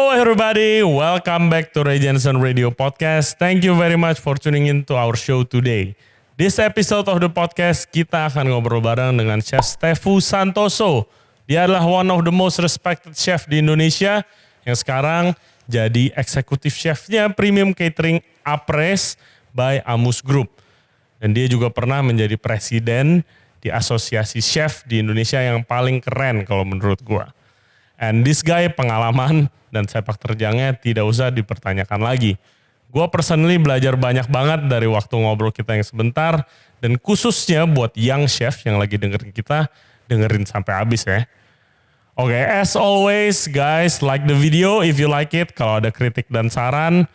Hello everybody, welcome back to Ray Jensen Radio Podcast. Thank you very much for tuning in to our show today. This episode of the podcast, kita akan ngobrol bareng dengan Chef Stefu Santoso. Dia adalah one of the most respected chef di Indonesia yang sekarang jadi eksekutif chefnya Premium Catering Apres by Amus Group. Dan dia juga pernah menjadi presiden di asosiasi chef di Indonesia yang paling keren kalau menurut gua. And this guy pengalaman dan sepak terjangnya tidak usah dipertanyakan lagi. Gua personally belajar banyak banget dari waktu ngobrol kita yang sebentar. Dan khususnya buat young chef yang lagi dengerin kita, dengerin sampai habis ya. Oke, as always guys, like the video if you like it. Kalau ada kritik dan saran,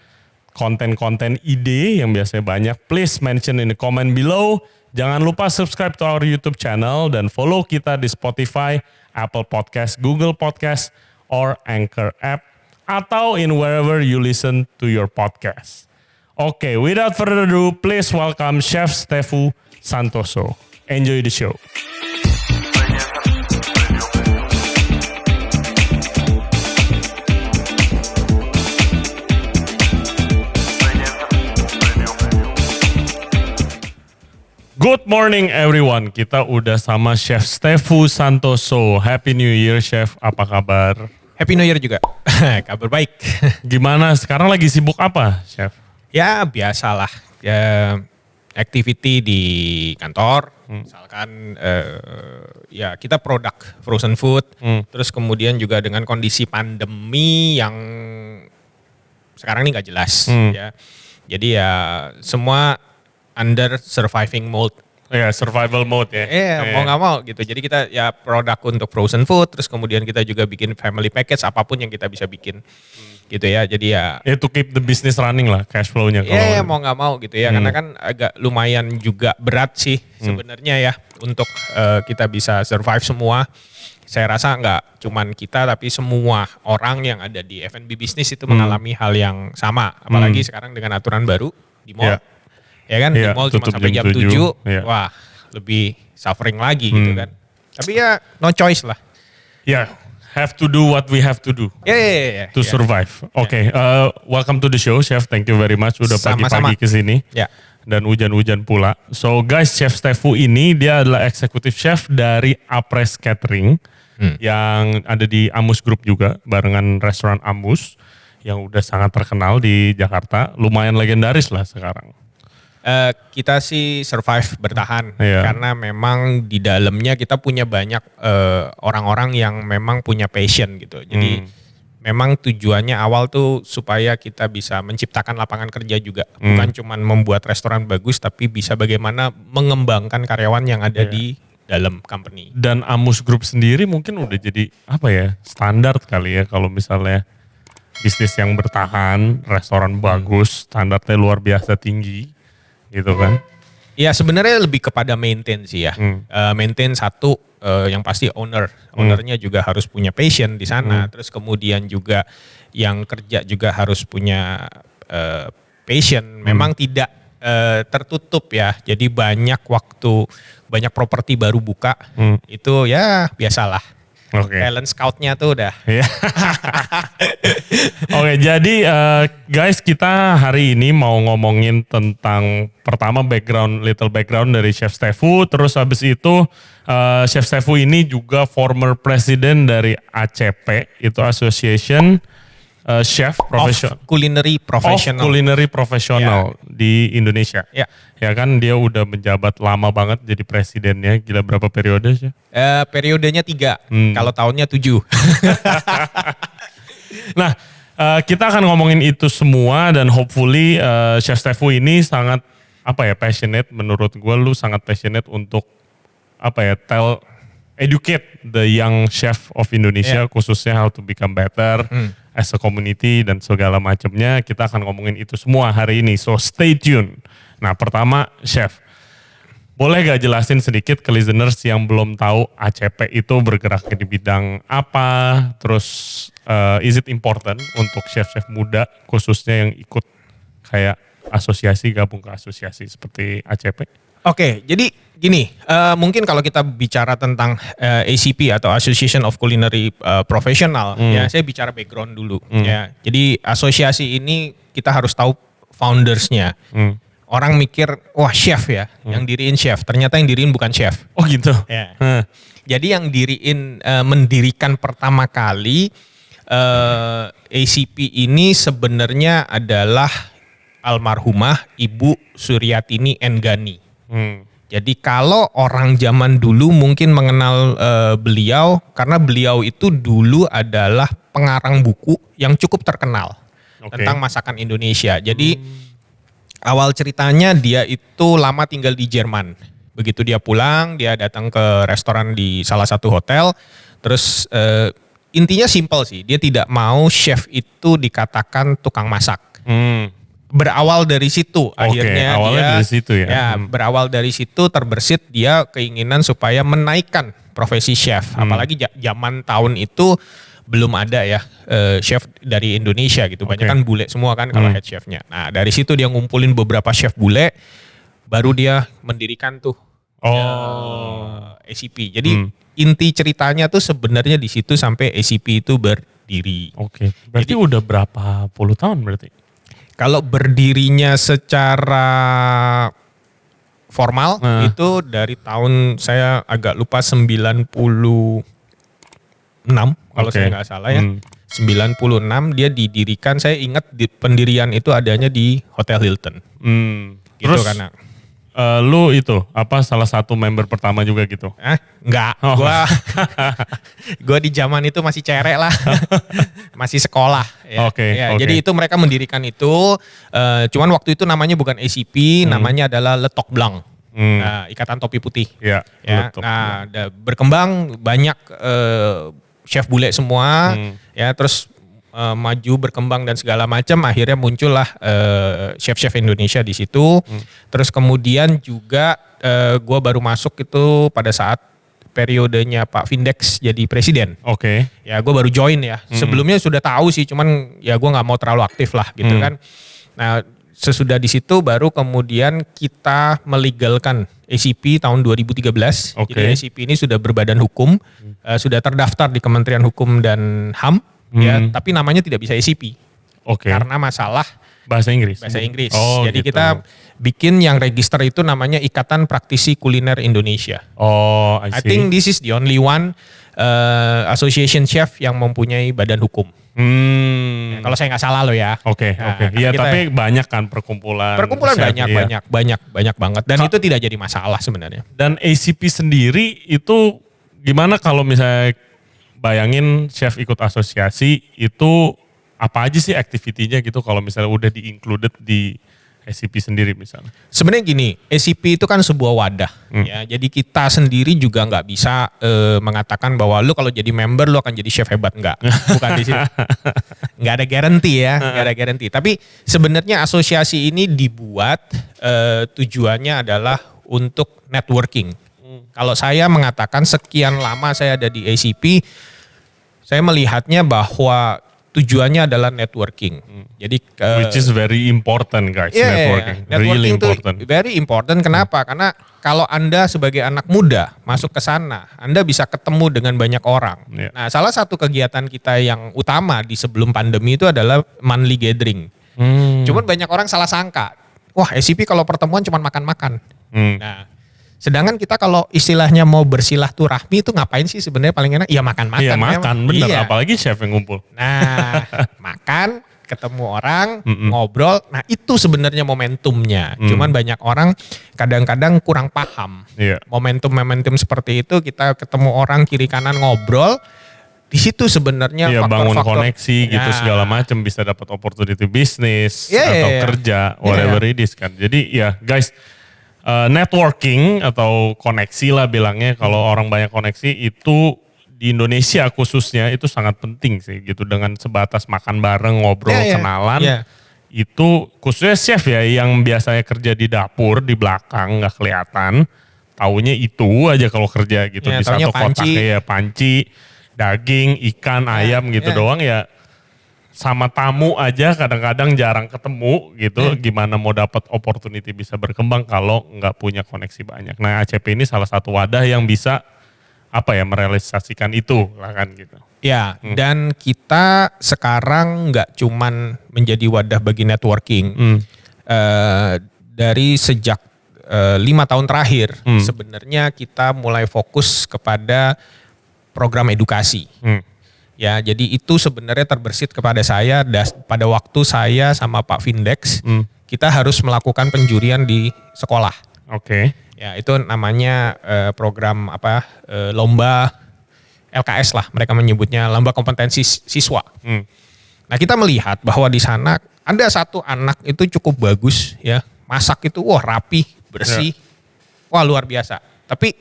konten-konten ide yang biasanya banyak, please mention in the comment below. Jangan lupa subscribe to our YouTube channel dan follow kita di Spotify, Apple Podcast, Google Podcast, or Anchor app, atau in wherever you listen to your podcast. Okay, without further ado, please welcome Chef Stefu Santoso. Enjoy the show. Good morning everyone, kita udah sama Chef Stefu Santoso. Happy New Year Chef, apa kabar? Happy New Year juga, kabar baik. Gimana, sekarang lagi sibuk apa Chef? Ya biasalah, ya activity di kantor. Misalkan ya kita produk frozen food. Terus kemudian juga dengan kondisi pandemi yang sekarang ini gak jelas. Ya. Jadi ya semua under surviving mode. Ya, survival mode ya. Mau gak mau gitu. Jadi kita ya produk untuk frozen food, terus kemudian kita juga bikin family package, apapun yang kita bisa bikin. Gitu ya, jadi ya. Ya to keep the business running lah, cash flow-nya. Iya, mau gak mau gitu ya. Karena kan agak lumayan juga berat sih sebenarnya ya. Untuk kita bisa survive semua. Saya rasa nggak cuman kita, tapi semua orang yang ada di F&B bisnis itu mengalami hal yang sama. Apalagi sekarang dengan aturan baru di mall. Ya kan, di mall cuma sampai jam 7, wah lebih suffering lagi gitu kan. Tapi ya no choice lah. Ya, have to do what we have to do. To survive. Oke, welcome to the show Chef, thank you very much udah pagi-pagi kesini. Dan hujan-hujan pula. So guys, Chef Stefu ini dia adalah eksekutif chef dari Apres Catering yang ada di Amus Group juga, barengan restoran Amus yang udah sangat terkenal di Jakarta, lumayan legendaris lah sekarang. Kita sih survive, bertahan karena memang di dalamnya kita punya banyak orang-orang yang memang punya passion gitu. Jadi memang tujuannya awal tuh supaya kita bisa menciptakan lapangan kerja juga. Bukan cuma membuat restoran bagus, tapi bisa bagaimana mengembangkan karyawan yang ada di dalam company. Dan Amus Group sendiri mungkin udah jadi apa ya, standar kali ya kalau misalnya bisnis yang bertahan, restoran bagus, standarnya luar biasa tinggi. Gitu kan? Ya sebenarnya lebih kepada maintain sih ya. Maintain satu yang pasti ownernya juga harus punya passion di sana. Terus kemudian juga yang kerja juga harus punya passion. Memang tidak tertutup ya. Jadi banyak waktu, banyak properti baru buka. Itu ya biasalah. Talent scoutnya tuh udah. Oke, jadi guys, kita hari ini mau ngomongin tentang pertama little background dari Chef Stefu. Terus habis itu Chef Stefu ini juga former president dari ACP, itu Association Chef Professional. Culinary Professional di Indonesia. Ya kan, dia udah menjabat lama banget jadi presidennya. Gila, berapa periode sih? Periodenya 3, kalau tahunnya 7. Nah, kita akan ngomongin itu semua dan hopefully Chef Stefu ini sangat passionate. Menurut gue lu sangat passionate untuk educate the young chef of Indonesia, khususnya how to become better as a community dan segala macamnya. Kita akan ngomongin itu semua hari ini, so stay tune. Nah, pertama Chef, boleh gak jelasin sedikit ke listeners yang belum tahu ACP itu bergerak di bidang apa, terus is it important untuk chef-chef muda khususnya yang ikut kayak asosiasi, gabung ke asosiasi seperti ACP? Oke, jadi gini, mungkin kalau kita bicara tentang ACP atau Association of Culinary Professional, ya saya bicara background dulu. Ya, jadi asosiasi ini kita harus tahu foundersnya. Orang mikir, wah chef ya, yang diriin chef. Ternyata yang diriin bukan chef. Oh gitu. Ya. Jadi yang mendirikan pertama kali ACP ini sebenarnya adalah almarhumah Ibu Suryatini Enggani. Jadi kalau orang zaman dulu mungkin mengenal beliau karena beliau itu dulu adalah pengarang buku yang cukup terkenal tentang masakan Indonesia. Jadi awal ceritanya dia itu lama tinggal di Jerman. Begitu dia pulang, dia datang ke restoran di salah satu hotel. Terus intinya simpel sih, dia tidak mau chef itu dikatakan tukang masak. Berawal dari situ akhirnya awalnya dia dari situ ya. berawal dari situ terbersit dia keinginan supaya menaikkan profesi chef. Apalagi zaman tahun itu belum ada ya chef dari Indonesia gitu. Banyak kan bule semua kan kalau head chefnya. Nah dari situ dia ngumpulin beberapa chef bule, baru dia mendirikan tuh ACP. Jadi inti ceritanya tuh sebenarnya di situ sampai ACP itu berdiri. Berarti udah berapa puluh tahun berarti? Kalau berdirinya secara formal itu dari tahun saya agak lupa 96 kalau saya nggak salah ya. 96 dia didirikan, saya ingat pendirian itu adanya di Hotel Hilton. Gitu. Terus karena lu itu apa salah satu member pertama juga gitu? Enggak, gua di zaman itu masih cerek lah, masih sekolah. Ya. Jadi itu mereka mendirikan itu, cuman waktu itu namanya bukan ACP, namanya adalah Le Toc Blanc, Ikatan Topi Putih. Nah, berkembang banyak chef bule semua, ya terus maju berkembang dan segala macam, akhirnya muncullah chef-chef Indonesia di situ. Terus kemudian juga gue baru masuk itu pada saat periodenya Pak Vindex jadi presiden. Ya gue baru join ya. Sebelumnya sudah tahu sih, cuman ya gue nggak mau terlalu aktif lah gitu kan. Nah sesudah di situ baru kemudian kita melegalkan ACP tahun 2013. Jadi ACP ini sudah berbadan hukum, sudah terdaftar di Kementerian Hukum dan HAM. Ya, tapi namanya tidak bisa ACP. Karena masalah bahasa Inggris. Jadi gitu. Kita bikin yang register itu namanya Ikatan Praktisi Kuliner Indonesia. I think this is the only one association chef yang mempunyai badan hukum. Ya, kalau saya nggak salah loh ya. Iya, tapi banyak kan perkumpulan. Banyak banget. Dan itu tidak jadi masalah sebenarnya. Dan ACP sendiri itu gimana kalau misalnya bayangin chef ikut asosiasi itu apa aja sih aktivitinya gitu kalau misalnya udah di-included di ACP sendiri misalnya? Sebenarnya gini, ACP itu kan sebuah wadah ya. Jadi kita sendiri juga nggak bisa mengatakan bahwa lu kalau jadi member lu akan jadi chef hebat, enggak. Bukan di sini. Nggak ada guarantee ya, nggak ada guarantee. Tapi sebenarnya asosiasi ini dibuat tujuannya adalah untuk networking. Kalau saya mengatakan sekian lama saya ada di ACP, saya melihatnya bahwa tujuannya adalah networking. Jadi which is very important guys, networking. Really important. Very important. Kenapa? Karena kalau Anda sebagai anak muda masuk ke sana, Anda bisa ketemu dengan banyak orang. Nah, salah satu kegiatan kita yang utama di sebelum pandemi itu adalah monthly gathering. Cuman banyak orang salah sangka, wah ACP kalau pertemuan cuma makan-makan. Nah, sedangkan kita kalau istilahnya mau bersilaturahmi itu ngapain sih sebenarnya paling enak? Ya makan-makan. Iya makan, bener. Iya. Apalagi chef yang ngumpul. Nah, makan, ketemu orang, ngobrol. Nah itu sebenarnya momentumnya. Cuman banyak orang kadang-kadang kurang paham. Momentum-momentum seperti itu, kita ketemu orang kiri kanan ngobrol. Di situ sebenarnya bangun koneksi gitu segala macam, bisa dapat opportunity bisnis atau kerja, whatever it is kan. Jadi ya guys, networking atau koneksi lah bilangnya, kalau orang banyak koneksi itu di Indonesia khususnya itu sangat penting sih gitu, dengan sebatas makan bareng, ngobrol, kenalan. Itu khususnya chef ya yang biasanya kerja di dapur di belakang nggak kelihatan, taunya itu aja kalau kerja gitu di satu kotak kayak panci, daging, ikan, ayam gitu doang ya. sama tamu aja kadang-kadang jarang ketemu gitu. Gimana mau dapat opportunity bisa berkembang kalau nggak punya koneksi banyak. Nah ACP ini salah satu wadah yang bisa merealisasikan itu lah kan gitu. Ya, dan kita sekarang nggak cuman menjadi wadah bagi networking. Dari sejak 5 tahun terakhir, sebenarnya kita mulai fokus kepada program edukasi. Ya, jadi itu sebenarnya terbersit kepada saya pada waktu saya sama Pak Vindex, kita harus melakukan penjurian di sekolah. Oke. Ya, itu namanya program lomba LKS lah, mereka menyebutnya lomba kompetensi siswa. Nah, kita melihat bahwa di sana ada satu anak itu cukup bagus ya, masak itu rapi, bersih, luar biasa. Tapi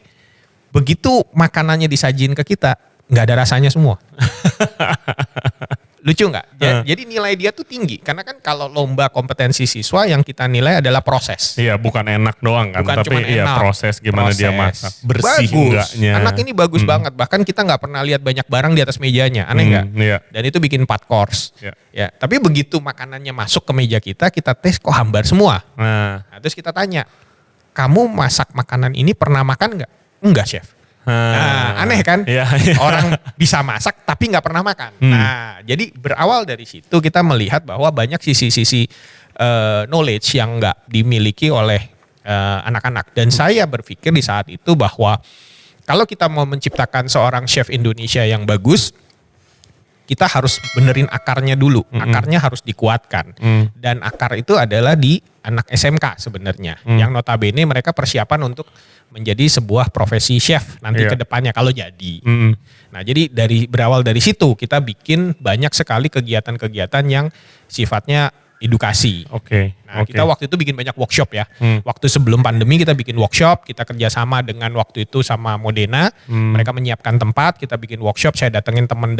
begitu makanannya disajin ke kita, nggak ada rasanya semua. Lucu nggak? Jadi nilai dia tuh tinggi. Karena kan kalau lomba kompetensi siswa yang kita nilai adalah proses. Iya, bukan enak doang kan. Bukan tapi cuma enak. Proses gimana dia masak. Bersih bagus. enggaknya. Anak ini bagus banget. Bahkan kita nggak pernah lihat banyak barang di atas mejanya. Aneh nggak? Iya. Dan itu bikin 4 course. Iya. Ya, tapi begitu makanannya masuk ke meja kita tes kok hambar semua. Nah, Terus kita tanya, kamu masak makanan ini pernah makan nggak? Enggak, chef. Nah, aneh kan? Iya. Orang bisa masak tapi nggak pernah makan. Nah, jadi berawal dari situ kita melihat bahwa banyak sisi-sisi knowledge yang nggak dimiliki oleh anak-anak. Dan saya berpikir di saat itu bahwa kalau kita mau menciptakan seorang chef Indonesia yang bagus, kita harus benerin akarnya dulu. Akarnya harus dikuatkan. Dan akar itu adalah di anak SMK sebenarnya. Yang notabene mereka persiapan untuk menjadi sebuah profesi chef nanti ke depannya kalau jadi. Nah, jadi berawal dari situ kita bikin banyak sekali kegiatan-kegiatan yang sifatnya edukasi. Oke. Nah, kita waktu itu bikin banyak workshop ya. Waktu sebelum pandemi kita bikin workshop, kita kerjasama dengan waktu itu sama Modena. Mereka menyiapkan tempat, kita bikin workshop. Saya datengin teman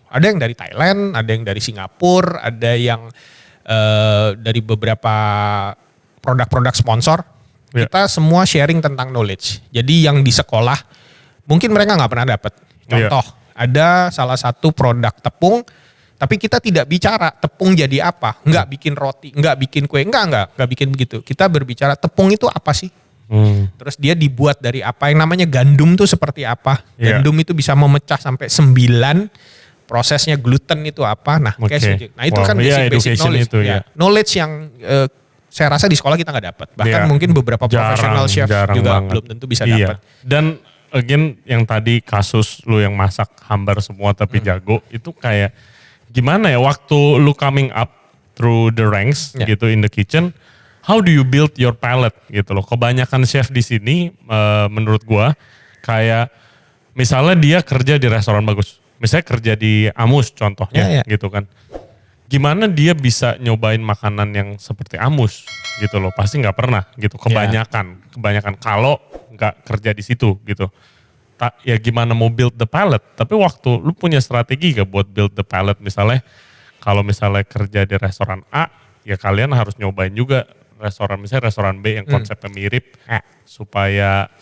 ada yang dari Thailand, ada yang dari Singapura, ada yang dari beberapa produk-produk sponsor. Kita semua sharing tentang knowledge. Jadi yang di sekolah mungkin mereka nggak pernah dapat. Contoh, ada salah satu produk tepung, tapi kita tidak bicara tepung jadi apa. Nggak bikin roti, nggak bikin kue, nggak bikin begitu. Kita berbicara tepung itu apa sih? Terus dia dibuat dari apa? Yang namanya gandum tuh seperti apa? Gandum itu bisa memecah sampai 9. Prosesnya gluten itu apa? Nah, itu kan basic knowledge. Itu, knowledge yang saya rasa di sekolah kita nggak dapat. Bahkan mungkin beberapa profesional chef juga belum tentu bisa dapat. Dan again yang tadi kasus lu yang masak hambar semua tapi jago, itu kayak gimana ya waktu lu coming up through the ranks gitu in the kitchen, how do you build your palate gitu loh. Kebanyakan chef di sini menurut gua kayak misalnya dia kerja di restoran bagus. Misalnya kerja di Amus contohnya gitu kan. Gimana dia bisa nyobain makanan yang seperti Amus gitu loh. Pasti nggak pernah gitu. Kebanyakan kalau nggak kerja di situ gitu. Ya gimana mau build the palate. Tapi waktu lu punya strategi gak buat build the palate. Misalnya kalau misalnya kerja di restoran A, ya kalian harus nyobain juga misalnya restoran B yang konsepnya mirip. Supaya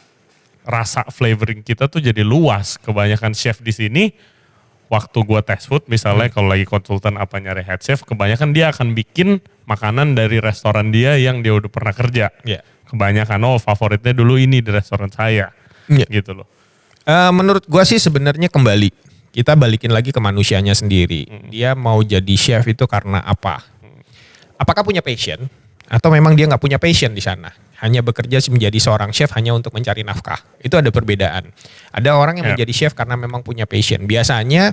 rasa flavoring kita tuh jadi luas. Kebanyakan chef di sini waktu gua test food misalnya kalau lagi konsultan apa nyari head chef, kebanyakan dia akan bikin makanan dari restoran dia yang dia udah pernah kerja. Kebanyakan favoritnya dulu ini di restoran saya. Gitu loh. Menurut gua sih sebenarnya kembali kita balikin lagi ke manusianya sendiri. Dia mau jadi chef itu karena apa? Apakah punya passion atau memang dia nggak punya passion di sana? Hanya bekerja menjadi seorang chef hanya untuk mencari nafkah. Itu ada perbedaan. Ada orang yang menjadi chef karena memang punya passion. Biasanya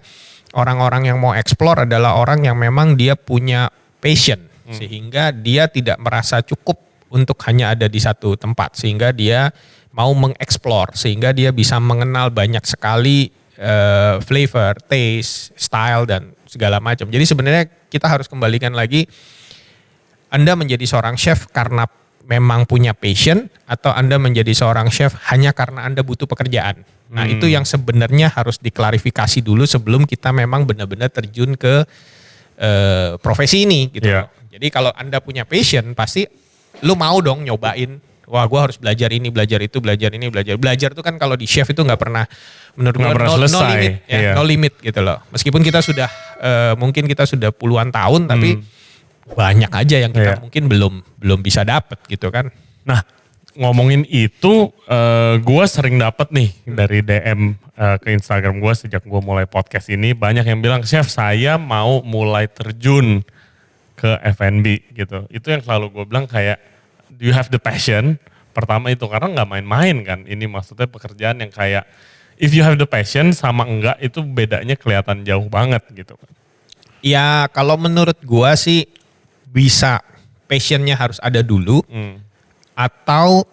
orang-orang yang mau explore adalah orang yang memang dia punya passion. Sehingga dia tidak merasa cukup untuk hanya ada di satu tempat. Sehingga dia mau mengeksplor. Sehingga dia bisa mengenal banyak sekali flavor, taste, style, dan segala macam. Jadi sebenarnya kita harus kembalikan lagi. Anda menjadi seorang chef karena memang punya passion atau Anda menjadi seorang chef hanya karena Anda butuh pekerjaan. Nah itu yang sebenarnya harus diklarifikasi dulu sebelum kita memang benar-benar terjun ke profesi ini gitu. Jadi kalau Anda punya passion pasti lu mau dong nyobain Wah, gue harus belajar ini, belajar itu, belajar ini, belajar tuh kan kalau di chef itu nggak pernah menurut gue no limit ya, iya. no limit gitu loh. Meskipun kita sudah mungkin kita sudah puluhan tahun tapi banyak aja yang kita mungkin belum bisa dapet gitu kan. Nah, ngomongin itu, gue sering dapet nih dari DM ke Instagram gue sejak gue mulai podcast ini, banyak yang bilang, Chef saya mau mulai terjun ke F&B gitu. Itu yang selalu gue bilang kayak, do you have the passion? Pertama itu, karena nggak main-main kan. Ini maksudnya pekerjaan yang kayak, if you have the passion sama enggak itu bedanya kelihatan jauh banget gitu. Ya kalau menurut gue sih bisa passionnya harus ada dulu. Atau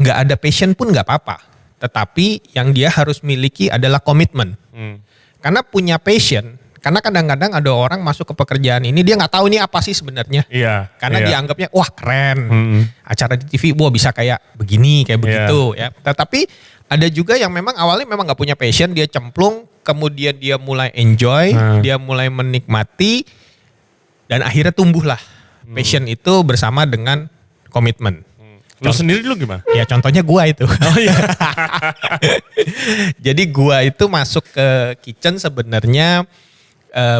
nggak ada passion pun nggak apa-apa. Tetapi yang dia harus miliki adalah komitmen. Karena punya passion, karena kadang-kadang ada orang masuk ke pekerjaan ini dia nggak tahu ini apa sih sebenarnya. Iya. Karena dianggapnya wah keren, acara di TV, wah bisa kayak begini, kayak begitu ya. Tetapi ada juga yang memang awalnya memang nggak punya passion, dia cemplung, kemudian dia mulai enjoy, dia mulai menikmati, dan akhirnya tumbuhlah passion itu bersama dengan komitmen. Lu sendiri lu gimana? Ya contohnya gua itu. Oh iya. Jadi gua itu masuk ke kitchen sebenarnya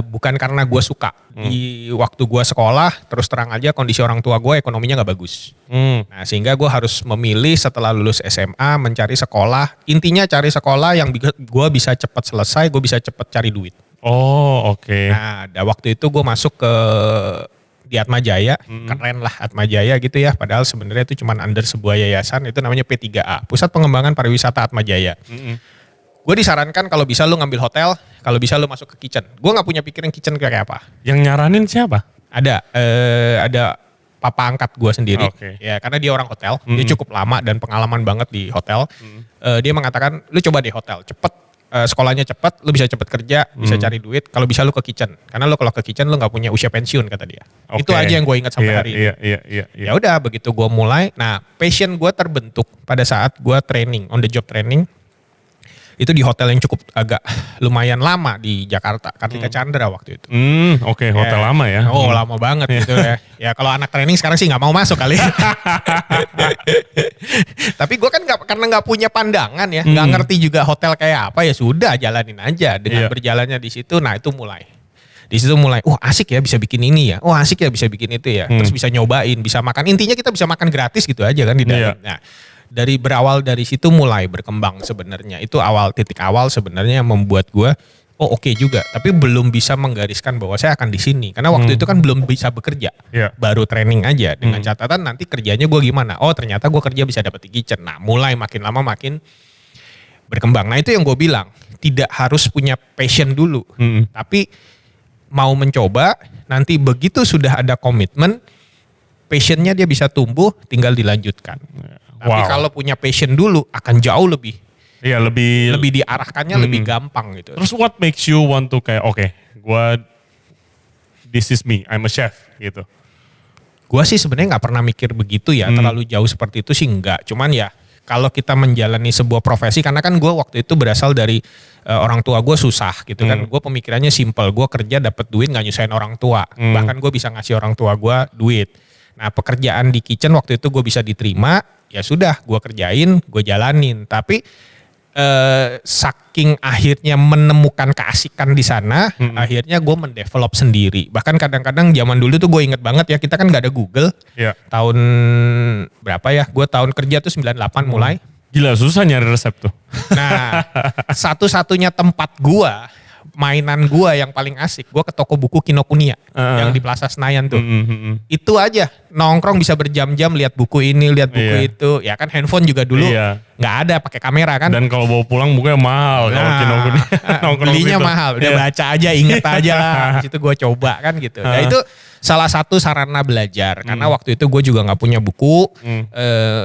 bukan karena gua suka. Di waktu gua sekolah, terus terang aja kondisi orang tua gua ekonominya nggak bagus. Nah sehingga gua harus memilih setelah lulus SMA mencari sekolah. Intinya cari sekolah yang gua bisa cepat selesai, gua bisa cepat cari duit. Oh oke. Nah waktu itu gua masuk ke di Atma Jaya, keren lah Atma Jaya gitu ya. Padahal sebenarnya itu cuma under sebuah yayasan, itu namanya P3A, Pusat Pengembangan Pariwisata Atma Jaya. Gue disarankan kalau bisa lu ngambil hotel, kalau bisa lu masuk ke kitchen. Gue nggak punya pikiran kitchen kayak apa. Yang nyaranin siapa? Ada papa angkat gue sendiri, ya karena dia orang hotel, dia cukup lama dan pengalaman banget di hotel. Dia mengatakan, lu coba deh hotel, cepet. Sekolahnya cepet, lu bisa cepet kerja, bisa cari duit. Kalau bisa lu ke kitchen, karena lu kalau ke kitchen lu nggak punya usia pensiun kata dia. Itu aja yang gue ingat sampai hari ini. Iya. Ya udah begitu gue mulai. Nah passion gue terbentuk pada saat gue training, on the job training. Itu di hotel yang cukup agak lumayan lama di Jakarta, Kartika Chandra waktu itu. Hotel lama ya. Oh lama banget gitu ya. Ya kalau anak training sekarang sih nggak mau masuk kali. Tapi gue kan karena nggak punya pandangan ya, nggak ngerti juga hotel kayak apa, ya sudah jalanin aja dengan berjalannya di situ. Nah itu mulai. Di situ mulai, asik ya bisa bikin ini ya, asik ya bisa bikin itu ya. Terus bisa nyobain, bisa makan. Intinya kita bisa makan gratis gitu aja kan di dalam. Nah berawal dari situ mulai berkembang sebenarnya. Itu titik awal sebenarnya yang membuat gue oke juga, tapi belum bisa menggariskan bahwa saya akan di sini karena waktu itu kan belum bisa bekerja, baru training aja dengan catatan nanti kerjanya gue gimana. Ternyata gue kerja bisa dapat di kitchen. Nah mulai makin lama makin berkembang. Nah itu yang gue bilang, tidak harus punya passion dulu, tapi mau mencoba. Nanti begitu sudah ada komitmen, passionnya dia bisa tumbuh, tinggal dilanjutkan. Tapi kalau punya passion dulu akan jauh lebih. Iya lebih diarahkannya lebih gampang gitu. Terus what makes you want to kayak this is me, I'm a chef gitu. Gua sih sebenarnya nggak pernah mikir begitu ya, terlalu jauh seperti itu sih enggak. Cuman ya kalau kita menjalani sebuah profesi, karena kan gue waktu itu berasal dari orang tua gue susah gitu kan. Gue pemikirannya simple, gue kerja dapat duit nggak nyusahin orang tua. Bahkan gue bisa ngasih orang tua gue duit. Nah pekerjaan di kitchen waktu itu gue bisa diterima, ya sudah gue kerjain, gue jalanin. Tapi saking akhirnya menemukan keasikan di sana, akhirnya gue mendevelop sendiri. Bahkan kadang-kadang zaman dulu tuh gue inget banget ya, kita kan gak ada Google. Tahun berapa ya, gue tahun kerja tuh 98 mulai. Gila susah nyari resep tuh. Nah satu-satunya tempat gue, mainan gue yang paling asik, gue ke toko buku Kinokuniya yang di Plaza Senayan tuh. Itu aja nongkrong bisa berjam-jam lihat buku ini, lihat buku itu. Ya kan handphone juga dulu nggak ada, pakai kamera kan. Dan kalau bawa pulang bukunya mahal. Kalau Kinokuniya belinya situ mahal. Udah baca aja, inget aja lah. Di situ gue coba kan gitu. Nah itu salah satu sarana belajar. Karena waktu itu gue juga gak punya buku.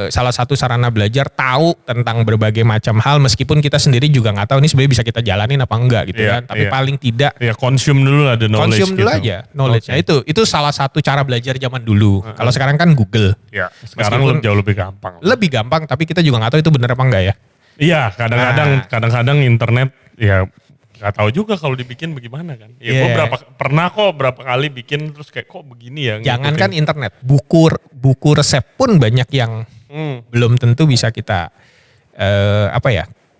Salah satu sarana belajar tahu tentang berbagai macam hal. Meskipun kita sendiri juga gak tahu ini sebenarnya bisa kita jalanin apa enggak gitu kan. Tapi paling tidak. Consume dulu lah the knowledge. Consume dulu aja knowledge. Nah itu salah satu cara belajar zaman dulu. Kalau sekarang kan Google. Sekarang jauh lebih gampang. Lebih gampang, tapi kita juga gak tahu itu benar apa enggak ya. Iya kadang-kadang internet ya gak tahu juga kalau dibikin bagaimana kan. Ya gue pernah berapa kali bikin terus kayak kok begini ya. Jangan kan internet, buku resep pun banyak yang belum tentu bisa kita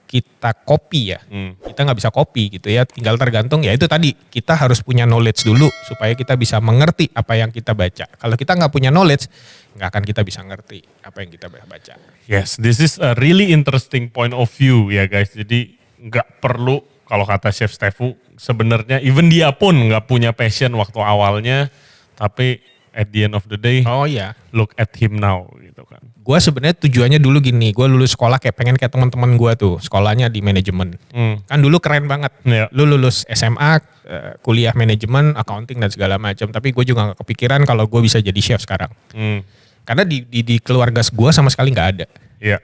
kita copy ya. Kita nggak bisa copy gitu ya. Tinggal tergantung ya itu tadi, kita harus punya knowledge dulu supaya kita bisa mengerti apa yang kita baca. Kalau kita nggak punya knowledge, nggak akan kita bisa ngerti apa yang kita baca. Yes, this is a really interesting point of view ya guys. Jadi nggak perlu, kalau kata Chef Stefu, sebenarnya even dia pun nggak punya passion waktu awalnya, tapi at the end of the day, Oh iya. look at him now gitu kan. Gue sebenarnya tujuannya dulu gini, gue lulus sekolah pengen kayak teman-teman gue tuh, sekolahnya di manajemen. Kan dulu keren banget. Iya. Lu lulus SMA, kuliah manajemen, accounting dan segala macam. Tapi gue juga gak kepikiran kalau gue bisa jadi chef sekarang. Karena di keluarga gue sama sekali nggak ada. Iya.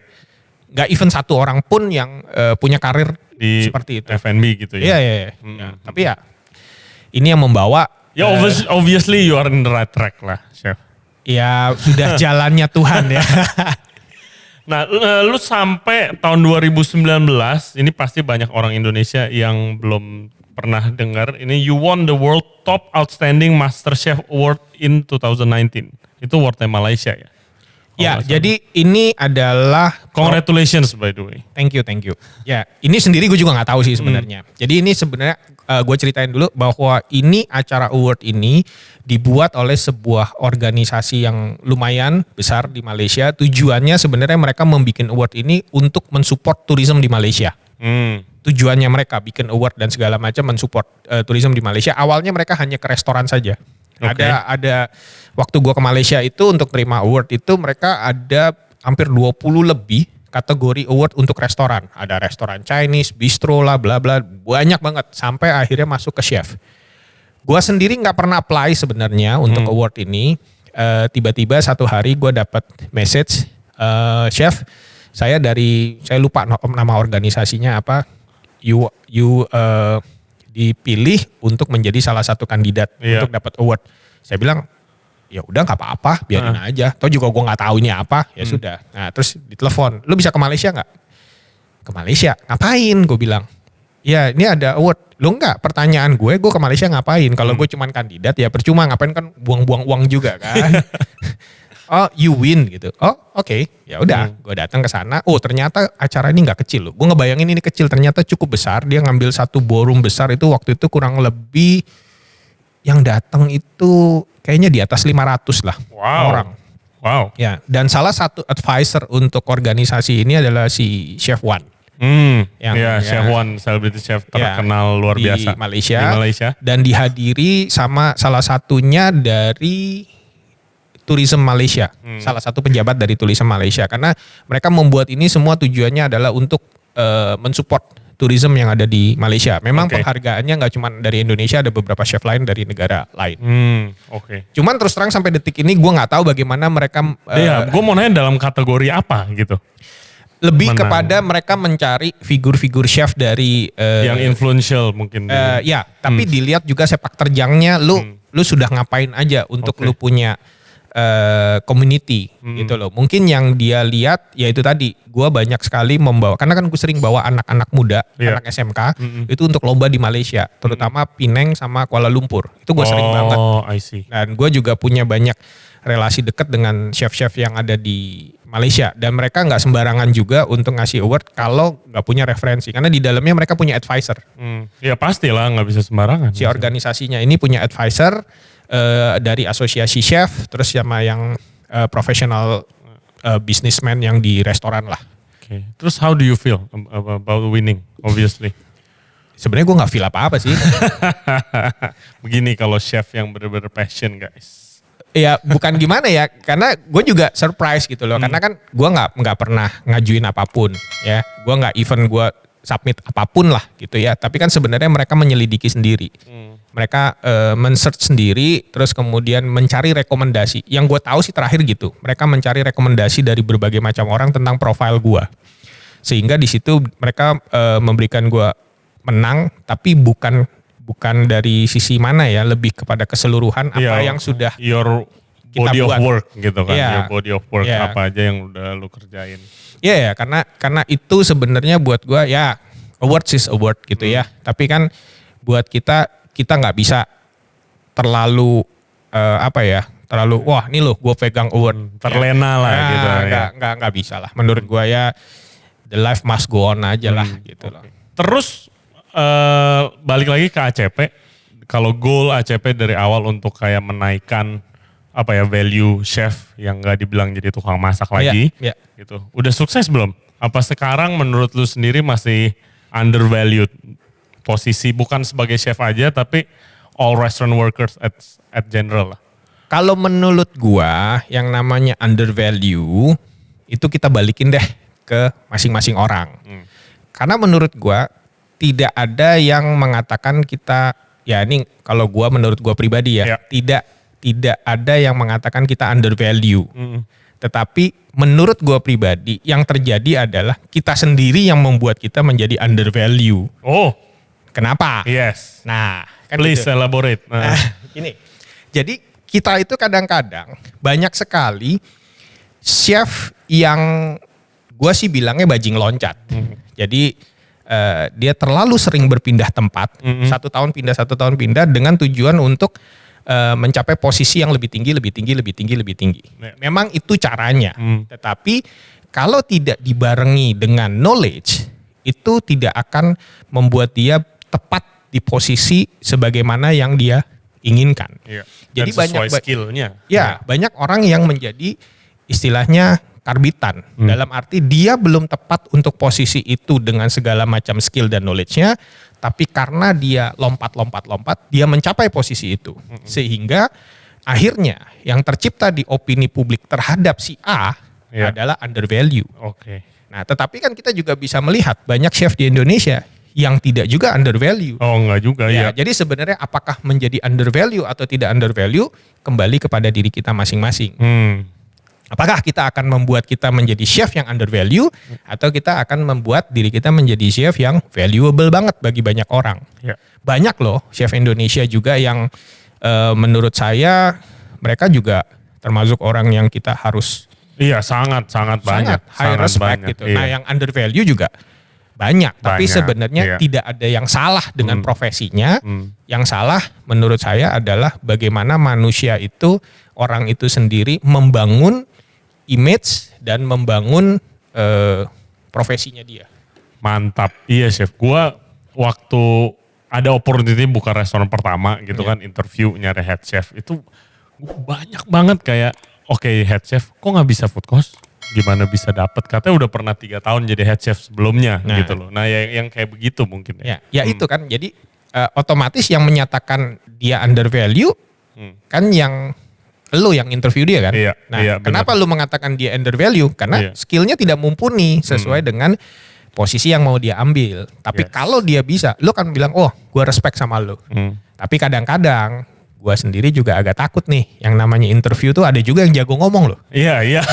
Nggak even satu orang pun yang punya karir Di seperti itu. F&B gitu ya. Iya. Ya, tapi ya ini yang membawa. Ya obviously you are in the right track lah, Chef. Ya sudah jalannya Tuhan ya. Nah, lu sampai tahun 2019, ini pasti banyak orang Indonesia yang belum pernah dengar. Ini you won the World Top Outstanding Master Chef Award in 2019. Itu awardnya Malaysia ya? Ya, jadi ini adalah Congratulations by the way. Thank you. Ya, ini sendiri gue juga nggak tahu sih sebenarnya. Jadi ini sebenarnya gue ceritain dulu bahwa ini acara award ini dibuat oleh sebuah organisasi yang lumayan besar di Malaysia. Tujuannya sebenarnya mereka membuat award ini untuk mensupport tourism di Malaysia. Tujuannya mereka bikin award dan segala macam mensupport tourism di Malaysia. Awalnya mereka hanya ke restoran saja. Okay. Ada waktu gua ke Malaysia itu untuk terima award itu mereka ada hampir 20 lebih kategori award untuk restoran. Ada restoran Chinese, bistro lah, bla bla, banyak banget sampai akhirnya masuk ke chef. Gua sendiri nggak pernah apply sebenarnya untuk award ini. Tiba-tiba satu hari gua dapat message, chef, saya lupa nama organisasinya apa, you dipilih untuk menjadi salah satu kandidat untuk dapat award. Saya bilang, ya udah nggak apa-apa, biarin aja. Toh juga gue nggak tahu ini apa, ya sudah. Nah terus ditelepon, lu bisa ke Malaysia nggak? Ke Malaysia, ngapain? Gue bilang, ya ini ada award. Lu nggak? Pertanyaan gue ke Malaysia ngapain? Kalau gue cuman kandidat ya percuma, ngapain kan buang-buang uang juga kan. Oh you win gitu. Oh oke. Ya udah, gue datang ke sana. Oh ternyata acara ini nggak kecil loh. Gue ngebayangin ini kecil, ternyata cukup besar. Dia ngambil satu ballroom besar itu waktu itu kurang lebih yang datang itu kayaknya di atas 500 lah orang. Wow. Ya, dan salah satu advisor untuk organisasi ini adalah si Chef Wan. Chef Wan, celebrity chef terkenal luar biasa di Malaysia. Di Malaysia. Dan dihadiri sama salah satunya dari Tourism Malaysia, salah satu pejabat dari Tourism Malaysia, karena mereka membuat ini semua tujuannya adalah untuk mensupport tourism yang ada di Malaysia. Memang penghargaannya nggak cuma dari Indonesia, ada beberapa chef lain dari negara lain. Cuman terus terang sampai detik ini gue nggak tahu bagaimana mereka. Gue mau nanya dalam kategori apa gitu. Lebih kepada mereka mencari figur-figur chef dari yang influential mungkin. Ya, tapi dilihat juga sepak terjangnya. Lu sudah ngapain aja untuk lu punya community gitu loh. Mungkin yang dia lihat ya itu tadi, gue banyak sekali membawa, karena kan gue sering bawa anak-anak muda, anak SMK itu untuk lomba di Malaysia, terutama Penang sama Kuala Lumpur. Itu gue sering banget. I see. Dan gue juga punya banyak relasi dekat dengan chef-chef yang ada di Malaysia, dan mereka nggak sembarangan juga untuk ngasih award kalau nggak punya referensi, karena di dalamnya mereka punya advisor. Ya pastilah, nggak bisa sembarangan. Si organisasinya ini punya advisor dari asosiasi chef, terus sama yang profesional businessman yang di restoran lah. Terus how do you feel about winning? Obviously. Sebenarnya gue nggak feel apa-apa sih. Begini kalau chef yang benar-benar passion guys. Ya bukan gimana ya, karena gue juga surprise gitu loh, karena kan gue nggak pernah ngajuin apapun ya, gue nggak even gue submit apapun lah gitu ya, tapi kan sebenarnya mereka menyelidiki sendiri. Mereka men-search sendiri, terus kemudian mencari rekomendasi. Yang gue tahu sih terakhir gitu, mereka mencari rekomendasi dari berbagai macam orang tentang profil gue. Sehingga di situ mereka memberikan gue menang, tapi bukan dari sisi mana ya, lebih kepada keseluruhan apa yang sudah your kita body buat. of work gitu kan, your body of work apa aja yang udah lu kerjain. Ya, karena itu sebenarnya buat gue ya award is award gitu ya, tapi kan buat kita nggak bisa terlalu terlalu wah ini loh gue pegang award. Terlena lah gitu. Nggak bisa lah. Menurut gue ya the life must go on aja lah gitu loh. Terus balik lagi ke ACP. Kalau goal ACP dari awal untuk kayak menaikkan value chef yang nggak dibilang jadi tukang masak lagi, gitu. Udah sukses belum? Apa sekarang menurut lu sendiri masih undervalued posisi bukan sebagai chef aja tapi all restaurant workers at general lah? Kalau menurut gua yang namanya undervalue itu kita balikin deh ke masing-masing orang. Karena menurut gua tidak ada yang mengatakan kita, ya ini kalau gua menurut gua pribadi ya, tidak ada yang mengatakan kita undervalue. Tetapi menurut gua pribadi yang terjadi adalah kita sendiri yang membuat kita menjadi undervalue. Oh. Kenapa? Yes. Nah, kan please gitu. elaborate. Gini. Jadi kita itu kadang-kadang banyak sekali chef yang gua sih bilangnya bajing loncat. Jadi dia terlalu sering berpindah tempat, 1 tahun pindah dengan tujuan untuk mencapai posisi yang lebih tinggi. Memang itu caranya. Tetapi kalau tidak dibarengi dengan knowledge, itu tidak akan membuat dia tepat di posisi sebagaimana yang dia inginkan. Jadi sesuai skillnya. Banyak orang yang menjadi istilahnya karbitan. Dalam arti dia belum tepat untuk posisi itu dengan segala macam skill dan knowledge-nya. Tapi karena dia lompat, dia mencapai posisi itu. Sehingga akhirnya yang tercipta di opini publik terhadap si A adalah undervalue. Nah tetapi kan kita juga bisa melihat banyak chef di Indonesia yang tidak juga undervalue. Oh enggak juga ya. Jadi sebenarnya apakah menjadi undervalue atau tidak undervalue kembali kepada diri kita masing-masing. Apakah kita akan membuat kita menjadi chef yang undervalue atau kita akan membuat diri kita menjadi chef yang valuable banget bagi banyak orang. Banyak loh chef Indonesia juga yang menurut saya mereka juga termasuk orang yang kita harus sangat banyak, high respect banyak, gitu. Nah yang undervalue juga banyak, tapi sebenarnya tidak ada yang salah dengan profesinya. Yang salah menurut saya adalah bagaimana manusia itu, orang itu sendiri membangun image dan membangun profesinya dia. Mantap, iya chef. Gua waktu ada opportunity buka restoran pertama gitu kan, interview nyari head chef itu banyak banget kayak head chef kok nggak bisa food course? Gimana bisa dapat? Katanya udah pernah 3 tahun jadi head chef sebelumnya gitu loh. Nah yang kayak begitu mungkin ya. Itu kan jadi otomatis yang menyatakan dia undervalue kan yang lu yang interview dia kan. Kenapa lu mengatakan dia undervalue? Karena skillnya tidak mumpuni sesuai dengan posisi yang mau dia ambil. Tapi kalau dia bisa, lu kan bilang gue respect sama lu. Tapi kadang-kadang gue sendiri juga agak takut nih. Yang namanya interview tuh ada juga yang jago ngomong loh. Iya.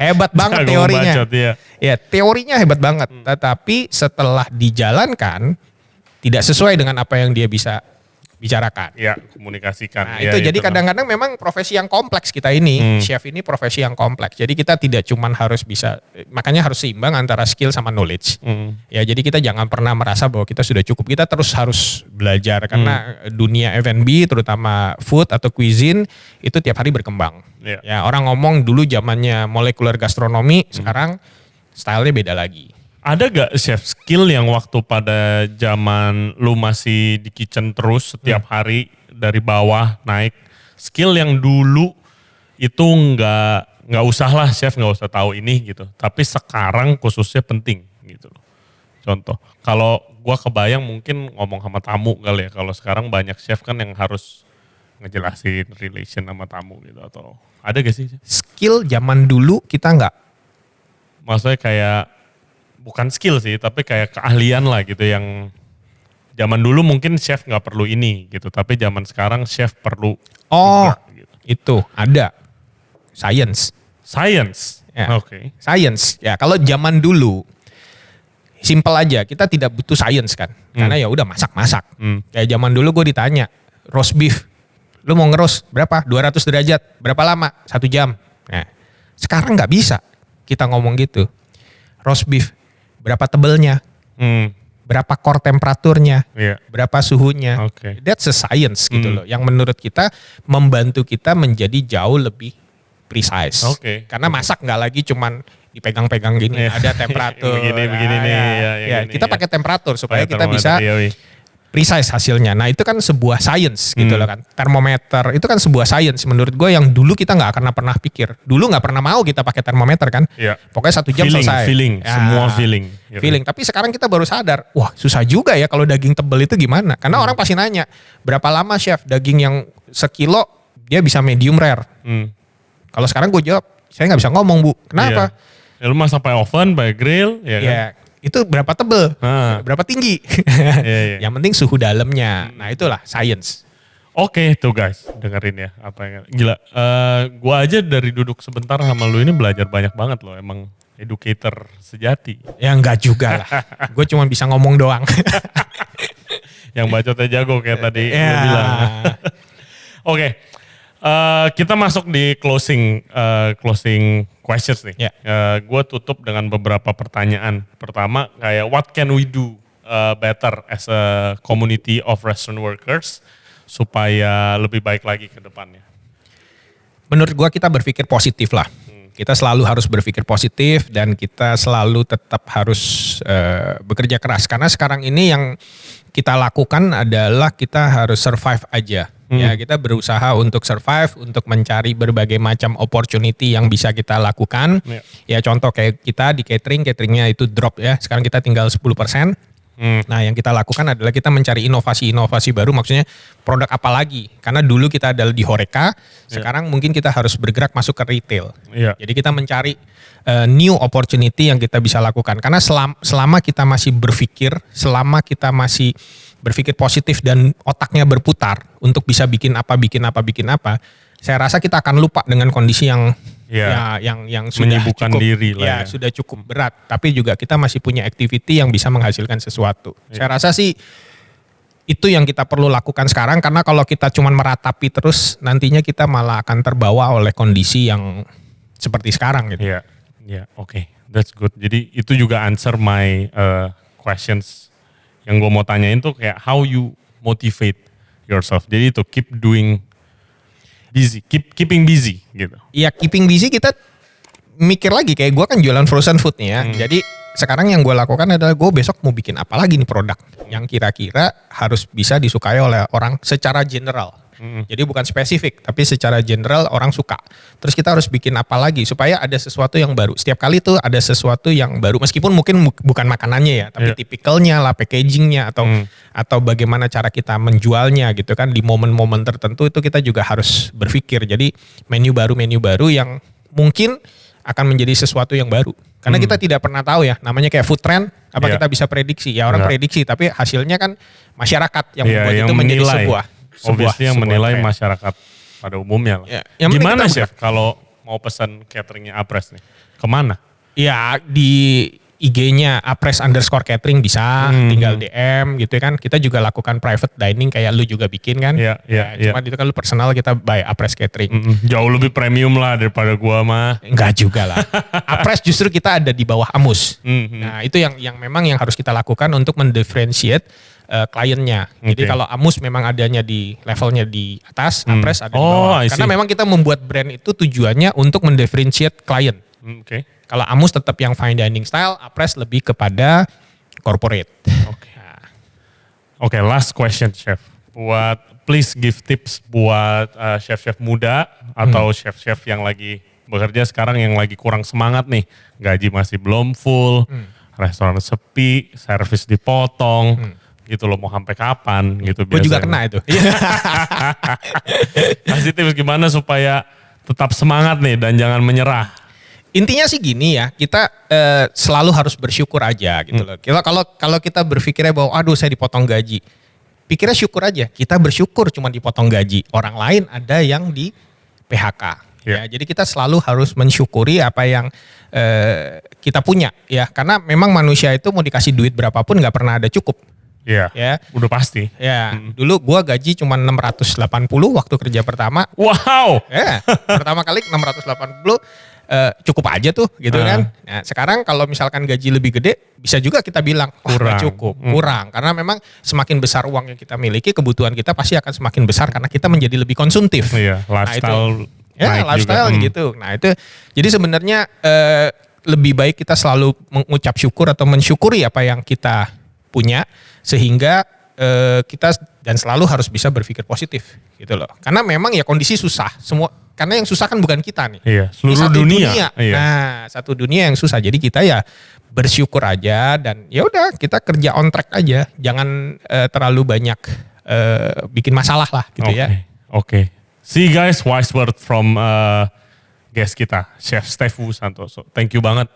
Hebat banget jago teorinya. Bacot, teorinya hebat banget. Tetapi setelah dijalankan tidak sesuai dengan apa yang dia bisa bicarakan. Komunikasikan. Nah, itu jadi kadang-kadang memang profesi yang kompleks kita ini. Chef ini profesi yang kompleks. Jadi kita tidak cuman harus bisa, makanya harus seimbang antara skill sama knowledge. Jadi kita jangan pernah merasa bahwa kita sudah cukup. Kita terus harus belajar karena dunia F&B terutama food atau cuisine itu tiap hari berkembang. Orang ngomong dulu zamannya molekuler gastronomi, sekarang stylenya beda lagi. Ada gak chef skill yang waktu pada zaman lu masih di kitchen terus setiap hari dari bawah naik, skill yang dulu itu nggak usah lah chef nggak usah tahu ini gitu, tapi sekarang khususnya penting gitu loh. Contoh, kalau gua kebayang mungkin ngomong sama tamu kali ya, kalau sekarang banyak chef kan yang harus ngejelasin relation sama tamu gitu, atau ada gak sih? Skill zaman dulu kita nggak. Maksudnya kayak bukan skill sih, tapi kayak keahlian lah gitu yang zaman dulu mungkin chef nggak perlu ini gitu, tapi zaman sekarang chef perlu. Gitu. Itu ada science. Science. Ya kalau zaman dulu simple aja, kita tidak butuh science kan, karena ya udah masak. Kayak zaman dulu gue ditanya roast beef, lu mau ngeroast berapa? 200 derajat, berapa lama? 1 jam. Nah, sekarang nggak bisa kita ngomong gitu. Roast beef berapa tebelnya? berapa core temperaturnya, Iya. berapa suhunya. Oke. That's a science gitu loh. Yang menurut kita membantu kita menjadi jauh lebih precise. Oke. Karena masak nggak lagi cuman dipegang-pegang gini, Iya. ada temperatur. Begini nih, ya, yang gini, kita ya. pakai temperatur supaya Pakai kita bisa termometer, iya. precise hasilnya. Nah itu kan sebuah science gitu loh kan. Termometer itu kan sebuah science menurut gue yang dulu kita nggak pernah pikir. Dulu nggak pernah mau kita pakai termometer kan. Iya. Pokoknya 1 jam selesai. Feeling, Ya, semua feeling. Gitu. Feeling. Tapi sekarang kita baru sadar, wah susah juga ya kalau daging tebel itu gimana. Karena orang pasti nanya, berapa lama chef daging yang sekilo dia bisa medium rare. Kalau sekarang gue jawab, saya nggak bisa ngomong bu. Kenapa? Iya. Ya, lu masak pakai oven, pakai grill, ya kan? Ya, itu berapa tebel, berapa tinggi. Iya. Yang penting suhu dalamnya. Nah itulah science. Oke tuh guys, dengerin ya apa yang gila. Gua aja dari duduk sebentar sama lu ini belajar banyak banget loh. Emang educator sejati. Ya enggak juga lah. Gue cuma bisa ngomong doang. Yang bacotnya jago kayak tadi lu Ya. bilang. Oke, kita masuk di closing questions nih. Ya. Gue tutup dengan beberapa pertanyaan. Pertama kayak what can we do better as a community of restaurant workers supaya lebih baik lagi ke depannya. Menurut gua kita berpikir positif lah. Kita selalu harus berpikir positif dan kita selalu tetap harus bekerja keras. Karena sekarang ini yang kita lakukan adalah kita harus survive aja. Ya, kita berusaha untuk survive, untuk mencari berbagai macam opportunity yang bisa kita lakukan. Ya contoh kayak kita di cateringnya itu drop ya. Sekarang kita tinggal 10%. Nah yang kita lakukan adalah kita mencari inovasi-inovasi baru, maksudnya produk apa lagi. Karena dulu kita adalah di Horeca, sekarang mungkin kita harus bergerak masuk ke retail. Jadi kita mencari new opportunity yang kita bisa lakukan. Karena selama kita masih berpikir, selama kita masih berpikir positif dan otaknya berputar untuk bisa bikin apa, saya rasa kita akan lupa dengan kondisi yang yang sudah menyibukkan cukup, diri lah ya. sudah cukup berat. Tapi juga kita masih punya activity yang bisa menghasilkan sesuatu. Saya rasa sih itu yang kita perlu lakukan sekarang, karena kalau kita cuma meratapi terus nantinya kita malah akan terbawa oleh kondisi yang seperti sekarang gitu. Iya, oke, that's good. Jadi itu juga answer my questions yang gue mau tanyain tuh kayak how you motivate yourself. Jadi itu keep doing busy, keeping busy gitu. Iya, keeping busy kita mikir lagi, kayak gue kan jualan frozen food nih ya. Jadi sekarang yang gue lakukan adalah gue besok mau bikin apa lagi nih produk yang kira-kira harus bisa disukai oleh orang secara general. Jadi bukan spesifik, tapi secara general orang suka. Terus kita harus bikin apa lagi supaya ada sesuatu yang baru. Setiap kali tuh ada sesuatu yang baru, meskipun mungkin bukan makanannya ya, tapi tipikalnya lah, packagingnya atau bagaimana cara kita menjualnya gitu kan. Di momen-momen tertentu itu kita juga harus berpikir. Jadi menu baru yang mungkin akan menjadi sesuatu yang baru. Karena kita tidak pernah tahu ya, namanya kayak food trend, apa kita bisa prediksi? Ya orang prediksi, tapi hasilnya kan masyarakat yang membuat itu menjadi sebuah obviously yang menilai trend. masyarakat pada umumnya lah. Yang Gimana penting kita chef kalau mau pesan cateringnya Apres nih? Kemana? Ya di IG-nya apres_catering bisa, tinggal DM gitu kan. Kita juga lakukan private dining kayak lu juga bikin kan. Cuma itu kan lu personal, kita by Apres Catering. Jauh lebih premium lah daripada gua mah. Enggak juga lah. Apres justru kita ada di bawah Amus. Nah itu yang memang yang harus kita lakukan untuk mendifferentiate kliennya. Jadi kalau Amus memang adanya di levelnya di atas, Apres ada di bawah. Karena memang kita membuat brand itu tujuannya untuk mendifferentiate klien. Kalau Amus tetap yang fine dining style, Apres lebih kepada corporate. Oke, last question chef. Please give tips buat chef-chef muda atau chef-chef yang lagi bekerja sekarang yang lagi kurang semangat nih. Gaji masih belum full, restoran sepi, servis dipotong. Gitu loh, mau sampai kapan gitu. Gue juga kena itu. Kasih tips gimana supaya tetap semangat nih dan jangan menyerah. Intinya sih gini ya, kita selalu harus bersyukur aja gitu loh. Kalau kita berpikirnya bahwa aduh saya dipotong gaji, pikirnya syukur aja. Kita bersyukur cuma dipotong gaji. Orang lain ada yang di PHK. Ya, jadi kita selalu harus mensyukuri apa yang kita punya ya. Karena memang manusia itu mau dikasih duit berapapun nggak pernah ada cukup. Ya, udah pasti. Ya, dulu gua gaji cuma 680 waktu kerja pertama. Wow. Ya, pertama kali 680 cukup aja tuh gitu kan. Nah, sekarang kalau misalkan gaji lebih gede, bisa juga kita bilang wah Kurang. nggak cukup, kurang. Karena memang semakin besar uang yang kita miliki, kebutuhan kita pasti akan semakin besar karena kita menjadi lebih konsumtif. Iya, lifestyle naik lifestyle juga. gitu. Nah itu, jadi sebenarnya lebih baik kita selalu mengucap syukur atau mensyukuri apa yang kita punya, sehingga kita dan selalu harus bisa berpikir positif gitu loh. Karena memang ya kondisi susah, karena yang susah kan bukan kita nih. Iya, Ini seluruh satu dunia. Iya. Nah, satu dunia yang susah. Jadi kita ya bersyukur aja dan ya udah kita kerja on track aja. Jangan terlalu banyak bikin masalah lah gitu ya. Oke. See you guys, wise word from guest kita, Chef Stefu Santoso. Thank you banget,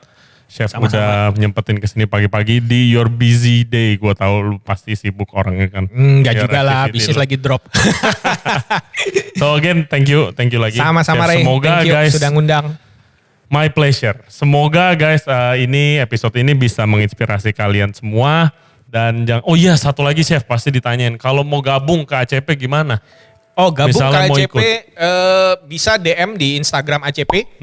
Chef, udah nyempetin kesini pagi-pagi di your busy day. Gue tahu lu pasti sibuk orangnya kan. Enggak Biar juga lah, activity bisnis lu. lagi drop. So again, thank you lagi. Sama-sama Chef. Ray, Semoga thank you guys, sudah ngundang. my pleasure. Semoga guys ini episode ini bisa menginspirasi kalian semua. Dan oh iya satu lagi Chef, pasti ditanyain kalau mau gabung ke ACP gimana? Oh gabung Misalnya ke mau ACP bisa DM di Instagram ACP,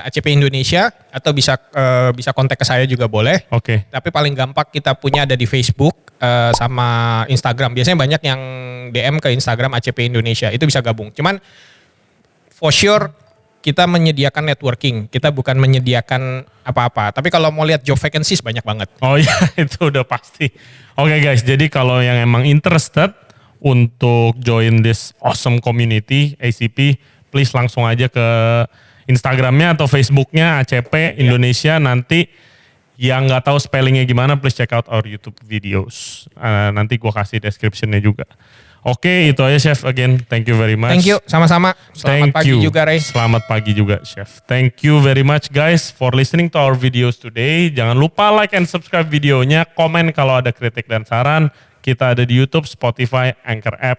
ACP Indonesia, atau bisa kontak ke saya juga boleh. Oke. Tapi paling gampang kita punya ada di Facebook sama Instagram. Biasanya banyak yang DM ke Instagram ACP Indonesia, itu bisa gabung. Cuman for sure kita menyediakan networking, kita bukan menyediakan apa-apa. Tapi kalau mau lihat job vacancies banyak banget. Oh iya itu udah pasti. Oke guys, jadi kalau yang emang interested untuk join this awesome community ACP, please langsung aja ke Instagramnya atau Facebooknya ACP Indonesia. Nanti yang nggak tahu spellingnya gimana, please check out our YouTube videos. Nanti gua kasih descriptionnya juga. Oke, itu aja Chef. Again, thank you very much. Thank you, sama-sama. Selamat pagi juga Ray. Selamat pagi juga Chef. Thank you very much guys for listening to our videos today. Jangan lupa like and subscribe videonya. Komen kalau ada kritik dan saran. Kita ada di YouTube, Spotify, Anchor App,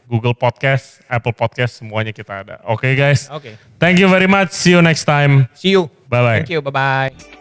Google Podcast, Apple Podcast, semuanya kita ada. Oke guys. Oke. Thank you very much. See you next time. See you. Bye-bye. Thank you, bye-bye.